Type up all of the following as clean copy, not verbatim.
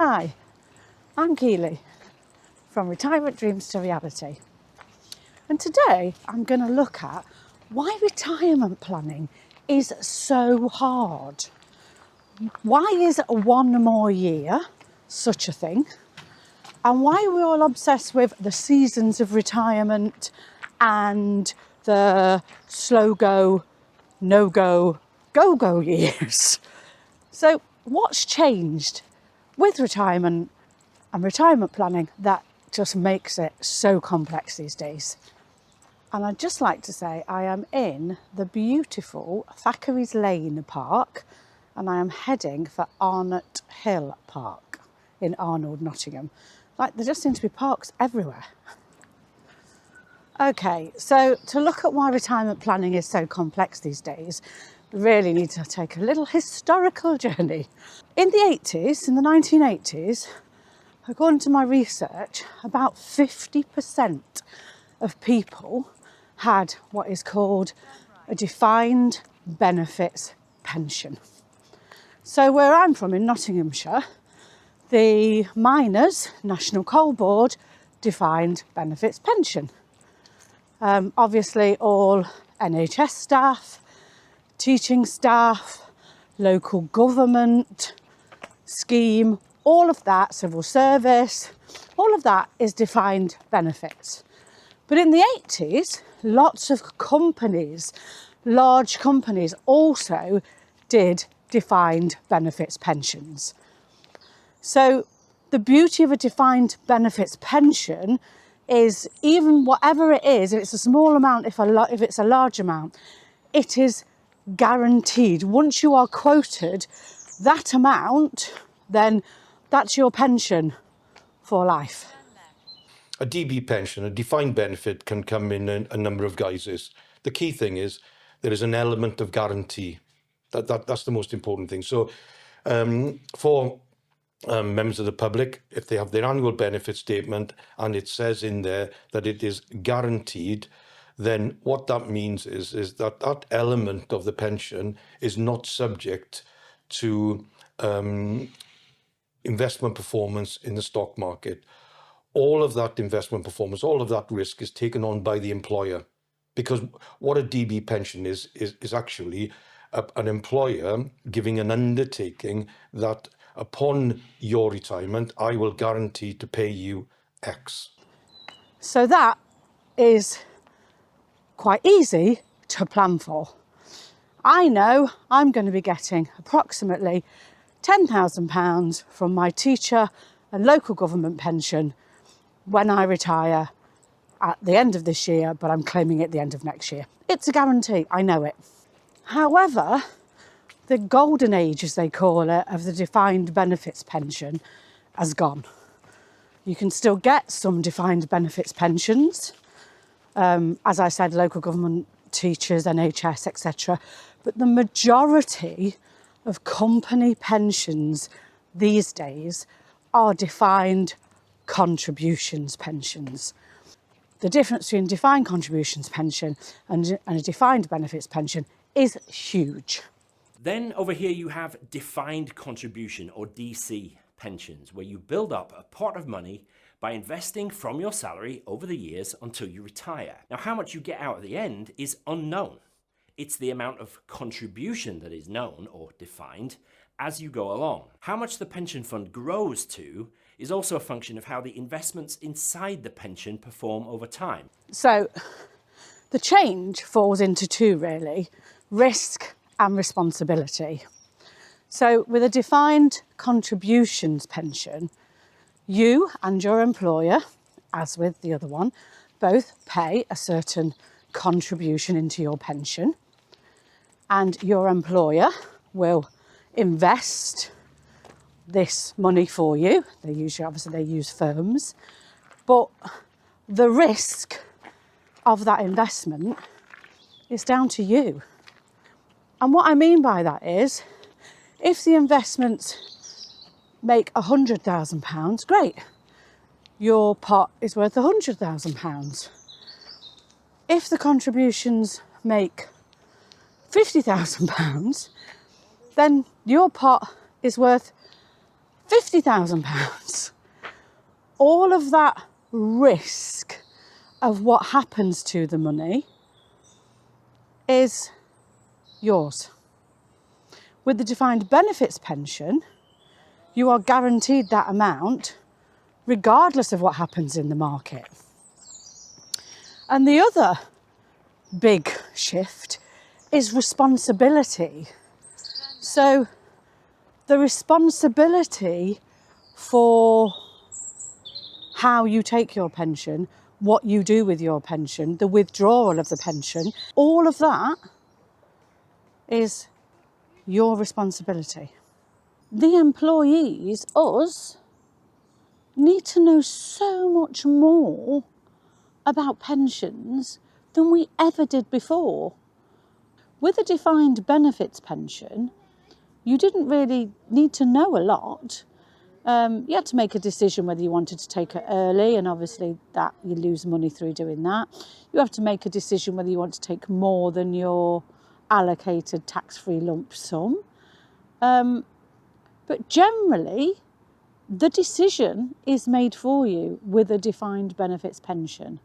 Hi, I'm Keely from Retirement Dreams to Reality. And today I'm going to look at why retirement planning is so hard. Why is one more year such a thing? And why are we all obsessed with the seasons of retirement and the slow go, no go, go go years? So what's changed with retirement and retirement planning that just makes it so complex these days? And I'd just like to say I am in the beautiful Thackeray's Lane Park and I am heading for Arnott Hill Park in Arnold, Nottingham. Like, there just seem to be parks everywhere. Okay, so to look at why retirement planning is so complex these days, we really need to take a little historical journey. In the 80s, in the 1980s, according to my research, about 50% of people had what is called a defined benefits pension. So where I'm from in Nottinghamshire, the miners' National Coal Board defined benefits pension. Obviously all NHS staff, teaching staff, local government scheme, all of that, civil service, all of that is defined benefits. But in the 80s, lots of companies, large companies also did defined benefits pensions. So the beauty of a defined benefits pension is even whatever it is, if it's a small amount, if it's a large amount, it is guaranteed. Once you are quoted that amount, then that's your pension for life. A DB pension, a defined benefit, can come in a number of guises. The key thing is there is an element of guarantee. That's the most important thing. So for members of the public, if they have their annual benefit statement and it says in there that it is guaranteed, then what that means is that that element of the pension is not subject to investment performance in the stock market. All of that investment performance, all of that risk is taken on by the employer, because what a DB pension is actually an employer giving an undertaking that upon your retirement, I will guarantee to pay you X. So that is quite easy to plan for. I know I'm going to be getting approximately £10,000 from my teacher and local government pension when I retire at the end of this year, but I'm claiming it at the end of next year. It's a guarantee, I know it. However, the golden age, as they call it, of the defined benefits pension has gone. You can still get some defined benefits pensions, as I said, local government, teachers, NHS, etc. But the majority of company pensions these days are defined contributions pensions. The difference between defined contributions pension and a defined benefits pension is huge. Then over here you have defined contribution, or DC pensions, where you build up a pot of money by investing from your salary over the years until you retire. Now, how much you get out at the end is unknown. It's the amount of contribution that is known or defined as you go along. How much the pension fund grows to is also a function of how the investments inside the pension perform over time. So the change falls into two, really: risk and responsibility. So with a defined contributions pension, you and your employer, as with the other one, both pay a certain contribution into your pension, and your employer will invest this money for you. They use firms, but the risk of that investment is down to you. And what I mean by that is, if the investments make £100,000, great. Your pot is worth £100,000. If the contributions make £50,000, then your pot is worth £50,000. All of that risk of what happens to the money is yours. With the defined benefits pension, you are guaranteed that amount regardless of what happens in the market. And the other big shift is responsibility. So the responsibility for how you take your pension, what you do with your pension, the withdrawal of the pension, all of that is your responsibility. The employees, us, need to know so much more about pensions than we ever did before. With a defined benefits pension, you didn't really need to know a lot. You had to make a decision whether you wanted to take it early, and obviously that you lose money through doing that. You have to make a decision whether you want to take more than your allocated tax-free lump sum. But generally, the decision is made for you with a defined benefits pension.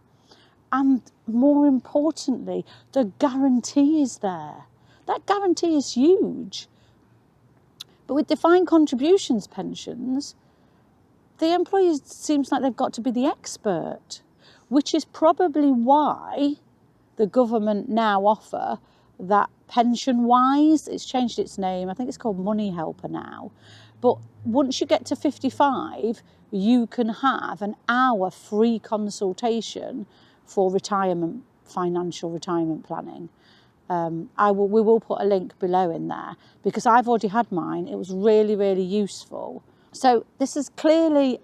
And more importantly, the guarantee is there. That guarantee is huge. But with defined contributions pensions, the employees seems like they've got to be the expert, which is probably why the government now offer that PensionWise. It's changed its name. I think it's called Money Helper now. But once you get to 55, you can have an hour free consultation for retirement, financial retirement planning. We will put a link below in there because I've already had mine. It was really, really useful. So this is clearly,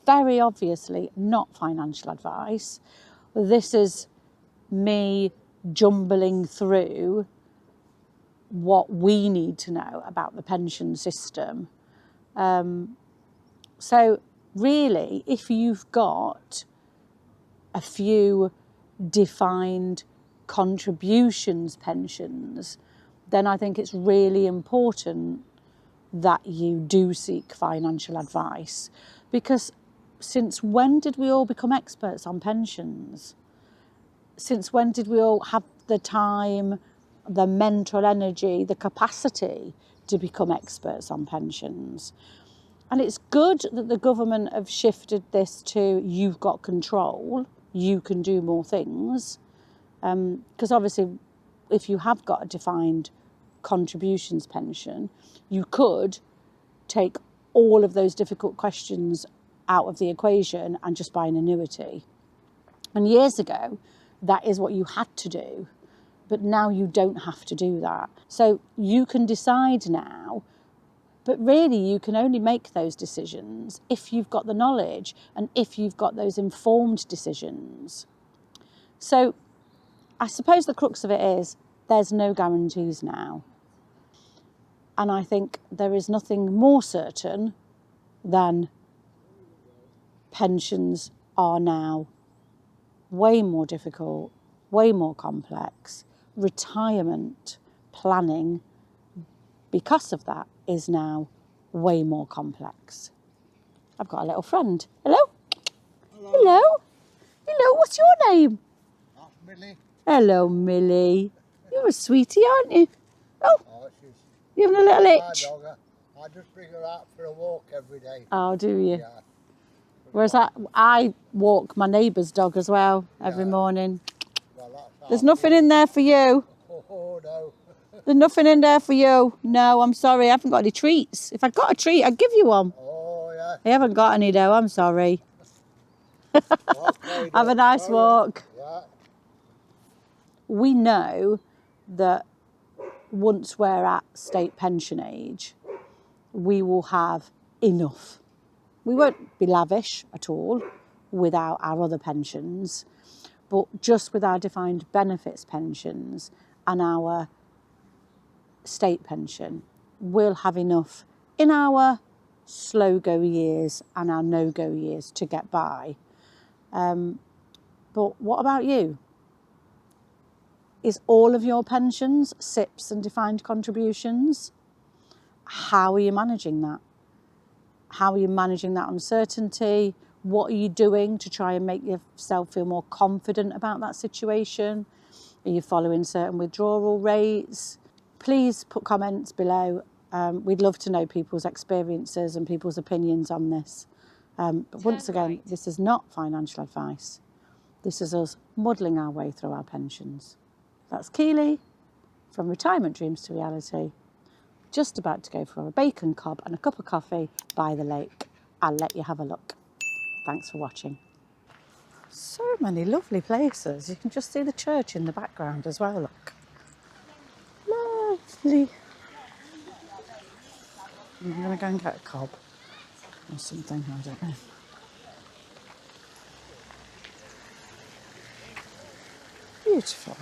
very obviously not financial advice. This is me jumbling through what we need to know about the pension system. So really, if you've got a few defined contributions pensions, then I think it's really important that you do seek financial advice. Because since when did we all become experts on pensions? Since when did we all have the time, the mental energy, the capacity to become experts on pensions? And it's good that the government have shifted this to you've got control, you can do more things. Because obviously, if you have got a defined contributions pension, you could take all of those difficult questions out of the equation and just buy an annuity. And years ago, that is what you had to do. But now you don't have to do that. So you can decide now, but really you can only make those decisions if you've got the knowledge and if you've got those informed decisions. So I suppose the crux of it is there's no guarantees now. And I think there is nothing more certain than pensions are now way more difficult, way more complex. Retirement planning, because of that, is now way more complex. I've got a little friend. Hello? Hello. Hello? Hello, what's your name? That's Millie. Hello, Millie. You're a sweetie, aren't you? Oh, She's you're having a little my itch. dog. I just bring her out for a walk every day. Oh, do you? Yeah. Whereas I walk my neighbour's dog as well every morning. Well, that's There's nothing in there for you. Oh, no. There's nothing in there for you. No, I'm sorry, I haven't got any treats. If I'd got a treat, I'd give you one. Oh, yeah. I haven't got any though, I'm sorry. Okay, Have a nice sorry. walk. Yeah. We know that once we're at state pension age, we will have enough. We won't be lavish at all without our other pensions, but just with our defined benefits pensions and our state pension, we'll have enough in our slow go years and our no go years to get by. But what about you? Is all of your pensions SIPs and defined contributions? How are you managing that? How are you managing that uncertainty? What are you doing to try and make yourself feel more confident about that situation? Are you following certain withdrawal rates? Please put comments below. We'd love to know people's experiences and people's opinions on this. But once again, this is not financial advice. This is us muddling our way through our pensions. That's Keely from Retirement Dreams to Reality. Just about to go for a bacon cob and a cup of coffee by the lake. I'll let you have a look. Thanks for watching. So many lovely places. You can just see the church in the background as well, look. Lovely. I'm going to go and get a cob or something, I don't know. Beautiful.